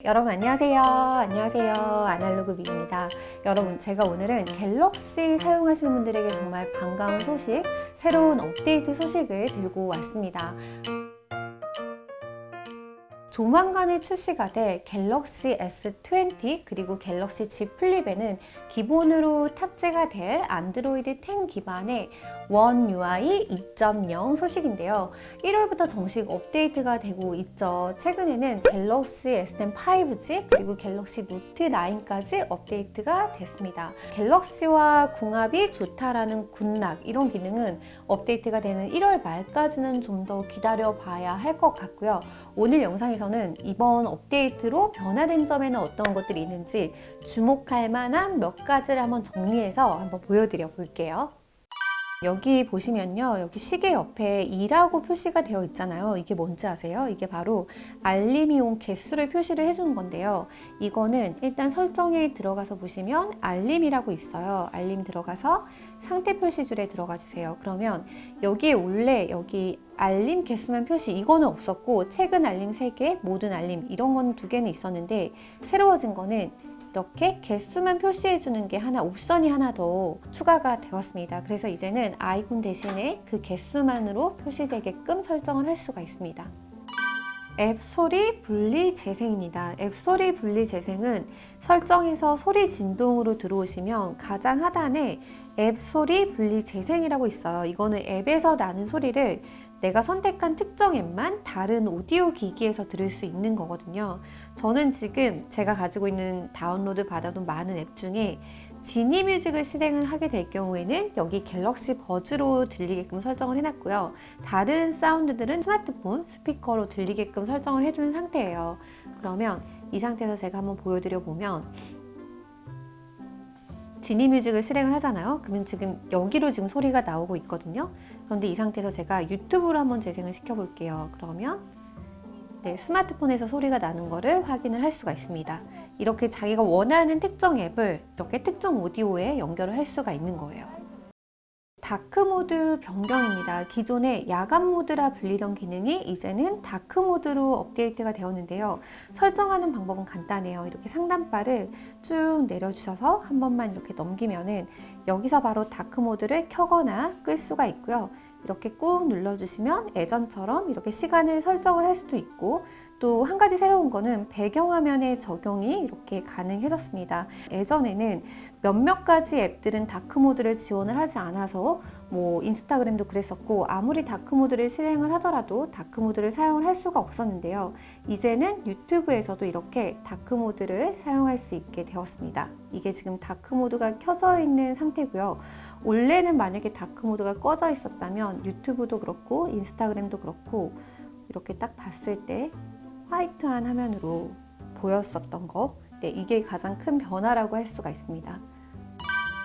여러분 안녕하세요. 아날로그 미입니다. 여러분, 제가 오늘은 갤럭시 사용하시는 분들에게 정말 반가운 소식, 새로운 업데이트 소식을 들고 왔습니다. 조만간에 출시가 될 갤럭시 S20 그리고 갤럭시 Z 플립에는 기본으로 탑재가 될 안드로이드 10 기반의 원 UI 2.0 소식인데요. 1월부터 정식 업데이트가 되고 있죠. 최근에는 갤럭시 S10 5G 그리고 갤럭시 노트 9까지 업데이트가 됐습니다. 갤럭시와 궁합이 좋다라는 굿락, 이런 기능은 업데이트가 되는 1월 말까지는 좀 더 기다려 봐야 할 것 같고요. 오늘 영상에서는 이번 업데이트로 변화된 점에는 어떤 것들이 있는지 주목할 만한 몇 가지를 한번 정리해서 한번 보여드려 볼게요. 여기 보시면요, 여기 시계 옆에 2라고 표시가 되어 있잖아요. 이게 뭔지 아세요? 이게 바로 알림이 온 개수를 표시를 해주는 건데요. 이거는 일단 설정에 들어가서 보시면 알림이라고 있어요. 알림 들어가서 상태 표시줄에 들어가 주세요. 그러면 여기에 원래 여기 알림 개수만 표시, 이거는 없었고 최근 알림 3개, 모든 알림 이런 건 2개는 있었는데, 새로워진 거는 이렇게 개수만 표시해 주는 게 옵션이 하나 더 추가가 되었습니다. 그래서 이제는 아이콘 대신에 그 개수만으로 표시되게끔 설정을 할 수가 있습니다. 앱 소리 분리 재생입니다. 앱 소리 분리 재생은 설정에서 소리 진동으로 들어오시면 가장 하단에 앱 소리 분리 재생이라고 있어요. 이거는 앱에서 나는 소리를 내가 선택한 특정 앱만 다른 오디오 기기에서 들을 수 있는 거거든요. 저는 지금 제가 가지고 있는 다운로드 받아둔 많은 앱 중에 지니 뮤직을 실행을 하게 될 경우에는 여기 갤럭시 버즈로 들리게끔 설정을 해놨고요. 다른 사운드들은 스마트폰 스피커로 들리게끔 설정을 해두는 상태예요. 그러면 이 상태에서 제가 한번 보여드려 보면, 지니 뮤직을 실행을 하잖아요. 그러면 지금 여기로 지금 소리가 나오고 있거든요. 그런데 이 상태에서 제가 유튜브로 한번 재생을 시켜 볼게요. 그러면 스마트폰에서 소리가 나는 거를 확인을 할 수가 있습니다. 이렇게 자기가 원하는 특정 앱을 이렇게 특정 오디오에 연결을 할 수가 있는 거예요. 다크 모드 변경입니다. 기존에 야간 모드라 불리던 기능이 이제는 다크 모드로 업데이트가 되었는데요. 설정하는 방법은 간단해요. 이렇게 상단바를 쭉 내려주셔서 한 번만 이렇게 넘기면은 여기서 바로 다크 모드를 켜거나 끌 수가 있고요. 이렇게 꾹 눌러주시면 예전처럼 이렇게 시간을 설정을 할 수도 있고, 또 한 가지 새로운 거는 배경화면에 적용이 이렇게 가능해졌습니다. 예전에는 몇몇 가지 앱들은 다크모드를 지원을 하지 않아서 인스타그램도 그랬었고, 아무리 다크모드를 실행을 하더라도 다크모드를 사용을 할 수가 없었는데요. 이제는 유튜브에서도 이렇게 다크모드를 사용할 수 있게 되었습니다. 이게 지금 다크모드가 켜져 있는 상태고요. 원래는 만약에 다크모드가 꺼져 있었다면 유튜브도 그렇고 인스타그램도 그렇고 이렇게 딱 봤을 때 화이트한 화면으로 보였었던 거, 이게 가장 큰 변화라고 할 수가 있습니다.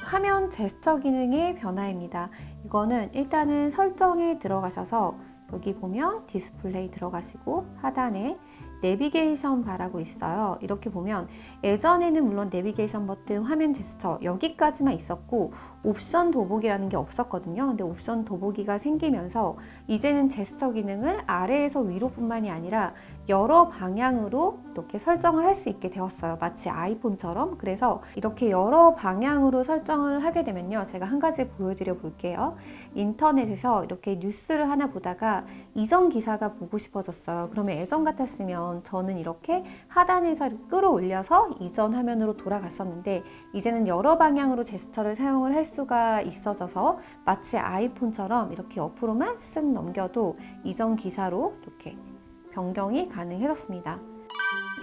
화면 제스처 기능의 변화입니다. 이거는 일단은 설정에 들어가셔서 여기 보면 디스플레이 들어가시고 하단에 내비게이션 바라고 있어요. 이렇게 보면 예전에는 물론 내비게이션 버튼, 화면 제스처 여기까지만 있었고 옵션 더보기라는 게 없었거든요. 근데 옵션 더보기가 생기면서 이제는 제스처 기능을 아래에서 위로뿐만이 아니라 여러 방향으로 이렇게 설정을 할 수 있게 되었어요. 마치 아이폰처럼. 그래서 이렇게 여러 방향으로 설정을 하게 되면요, 제가 한 가지 보여드려 볼게요. 인터넷에서 이렇게 뉴스를 하나 보다가 이전 기사가 보고 싶어졌어요. 그러면 예전 같았으면 저는 이렇게 하단에서 끌어올려서 이전 화면으로 돌아갔었는데, 이제는 여러 방향으로 제스처를 사용을 할 수가 있어져서 마치 아이폰처럼 이렇게 옆으로만 쓱 넘겨도 이전 기사로 이렇게 변경이 가능해졌습니다.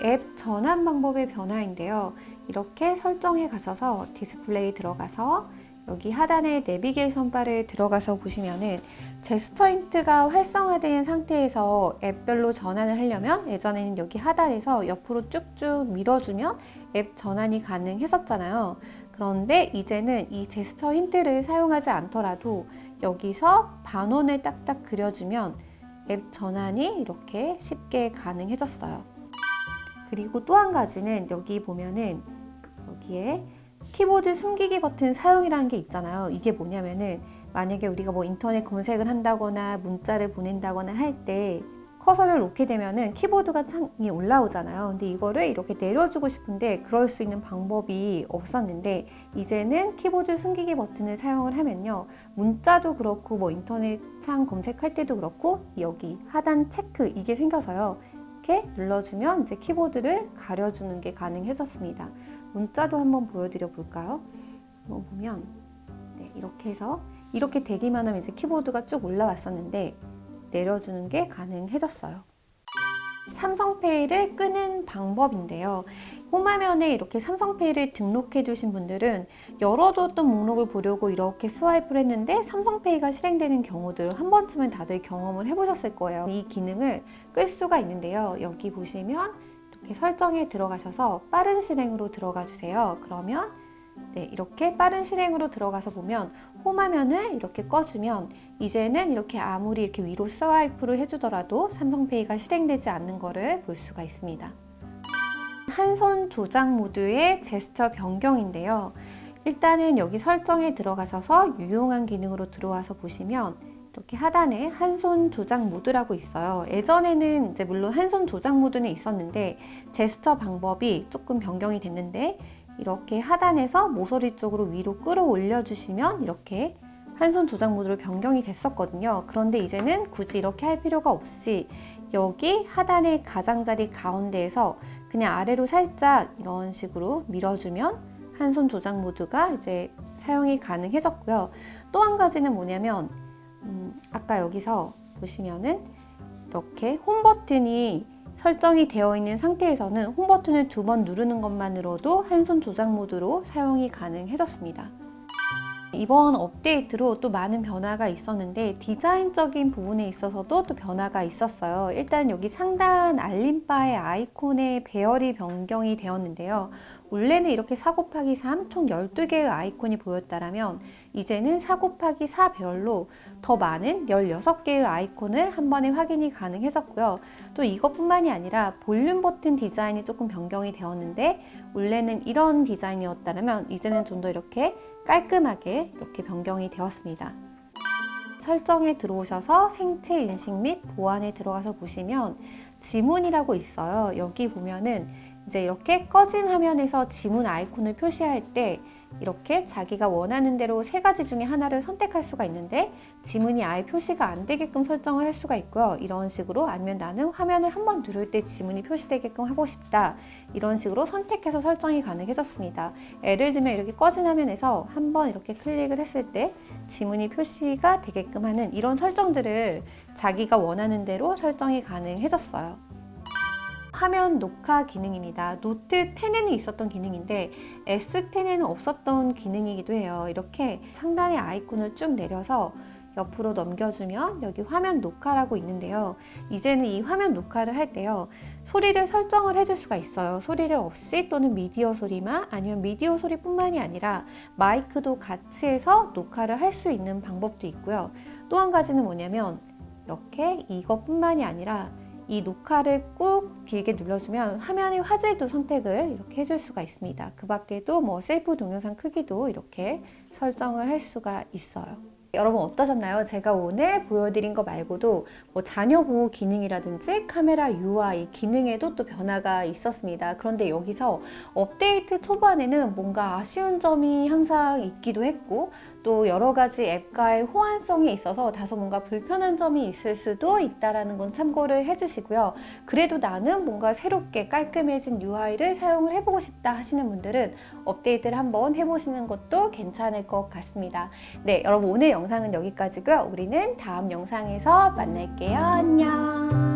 앱 전환 방법의 변화인데요. 이렇게 설정에 가셔서 디스플레이 들어가서 여기 하단에 내비게이션 바를 들어가서 보시면은 제스처 힌트가 활성화된 상태에서 앱별로 전환을 하려면, 예전에는 여기 하단에서 옆으로 쭉쭉 밀어주면 앱 전환이 가능했었잖아요. 그런데 이제는 이 제스처 힌트를 사용하지 않더라도 여기서 반원을 딱딱 그려주면 앱 전환이 이렇게 쉽게 가능해졌어요. 그리고 또 한 가지는 여기 보면은 여기에 키보드 숨기기 버튼 사용이라는 게 있잖아요. 이게 뭐냐면은 만약에 우리가 인터넷 검색을 한다거나 문자를 보낸다거나 할 때 커서를 놓게 되면은 키보드가 창이 올라오잖아요. 근데 이거를 이렇게 내려주고 싶은데 그럴 수 있는 방법이 없었는데, 이제는 키보드 숨기기 버튼을 사용을 하면요, 문자도 그렇고 뭐 인터넷 창 검색할 때도 그렇고 여기 하단 체크 이게 생겨서요, 이렇게 눌러주면 이제 키보드를 가려주는 게 가능해졌습니다. 문자도 한번 보여드려 볼까요? 한번 보면 네, 이렇게 해서 이렇게 되기만 하면 이제 키보드가 쭉 올라왔었는데 내려주는 게 가능해졌어요. 삼성페이를 끄는 방법인데요. 홈화면에 이렇게 삼성페이를 등록해 두신 분들은 열어두었던 목록을 보려고 이렇게 스와이프를 했는데 삼성페이가 실행되는 경우들 한 번쯤은 다들 경험을 해보셨을 거예요. 이 기능을 끌 수가 있는데요. 여기 보시면 이렇게 설정에 들어가셔서 빠른 실행으로 들어가 주세요. 그러면 네, 이렇게 빠른 실행으로 들어가서 보면 홈화면을 이렇게 꺼주면 이제는 이렇게 아무리 이렇게 위로 스와이프를 해주더라도 삼성페이가 실행되지 않는 것을 볼 수가 있습니다. 한 손 조작 모드의 제스처 변경인데요. 일단은 여기 설정에 들어가셔서 유용한 기능으로 들어와서 보시면 이렇게 하단에 한 손 조작 모드라고 있어요. 예전에는 이제 물론 한 손 조작 모드는 있었는데 제스처 방법이 조금 변경이 됐는데, 이렇게 하단에서 모서리 쪽으로 위로 끌어올려 주시면 이렇게 한 손 조작 모드로 변경이 됐었거든요. 그런데 이제는 굳이 이렇게 할 필요가 없이 여기 하단의 가장자리 가운데에서 그냥 아래로 살짝 이런 식으로 밀어주면 한 손 조작 모드가 이제 사용이 가능해졌고요. 또 한 가지는 뭐냐면 아까 여기서 보시면은 이렇게 홈 버튼이 설정이 되어 있는 상태에서는 홈 버튼을 2번 누르는 것만으로도 한 손 조작 모드로 사용이 가능해졌습니다. 이번 업데이트로 또 많은 변화가 있었는데 디자인적인 부분에 있어서도 또 변화가 있었어요. 일단 여기 상단 알림바의 아이콘의 배열이 변경이 되었는데요. 원래는 이렇게 4 곱하기 3 총 12개의 아이콘이 보였다면 이제는 4 곱하기 4 배열로 더 많은 16개의 아이콘을 한 번에 확인이 가능해졌고요. 또 이것뿐만이 아니라 볼륨 버튼 디자인이 조금 변경이 되었는데, 원래는 이런 디자인이었다면 이제는 좀 더 이렇게 깔끔하게 이렇게 변경이 되었습니다. 설정에 들어오셔서 생체 인식 및 보안에 들어가서 보시면 지문이라고 있어요. 여기 보면은 이제 이렇게 꺼진 화면에서 지문 아이콘을 표시할 때 이렇게 자기가 원하는 대로 3가지 중에 하나를 선택할 수가 있는데 지문이 아예 표시가 안 되게끔 설정을 할 수가 있고요. 이런 식으로, 아니면 나는 화면을 한번 누를 때 지문이 표시되게끔 하고 싶다, 이런 식으로 선택해서 설정이 가능해졌습니다. 예를 들면 이렇게 꺼진 화면에서 한번 이렇게 클릭을 했을 때 지문이 표시가 되게끔 하는 이런 설정들을 자기가 원하는 대로 설정이 가능해졌어요. 화면 녹화 기능입니다. 노트 10에는 있었던 기능인데 S10에는 없었던 기능이기도 해요. 이렇게 상단의 아이콘을 쭉 내려서 옆으로 넘겨주면 여기 화면 녹화라고 있는데요. 이제는 이 화면 녹화를 할 때요, 소리를 설정을 해줄 수가 있어요. 소리를 없이, 또는 미디어 소리만, 아니면 미디어 소리뿐만이 아니라 마이크도 같이 해서 녹화를 할 수 있는 방법도 있고요. 또 한 가지는 뭐냐면 이렇게 이것뿐만이 아니라 이 녹화를 꾹 길게 눌러주면 화면의 화질도 선택을 이렇게 해줄 수가 있습니다. 그 밖에도 뭐 셀프 동영상 크기도 이렇게 설정을 할 수가 있어요. 여러분 어떠셨나요? 제가 오늘 보여드린 거 말고도 뭐 자녀 보호 기능이라든지 카메라 UI 기능에도 또 변화가 있었습니다. 그런데 여기서 업데이트 초반에는 뭔가 아쉬운 점이 항상 있기도 했고, 또 여러 가지 앱과의 호환성에 있어서 다소 뭔가 불편한 점이 있을 수도 있다는 건 참고를 해주시고요. 그래도 나는 뭔가 새롭게 깔끔해진 UI를 사용을 해보고 싶다 하시는 분들은 업데이트를 한번 해보시는 것도 괜찮을 것 같습니다. 네, 여러분 오늘 영상은 여기까지고요. 우리는 다음 영상에서 만날게요. 안녕.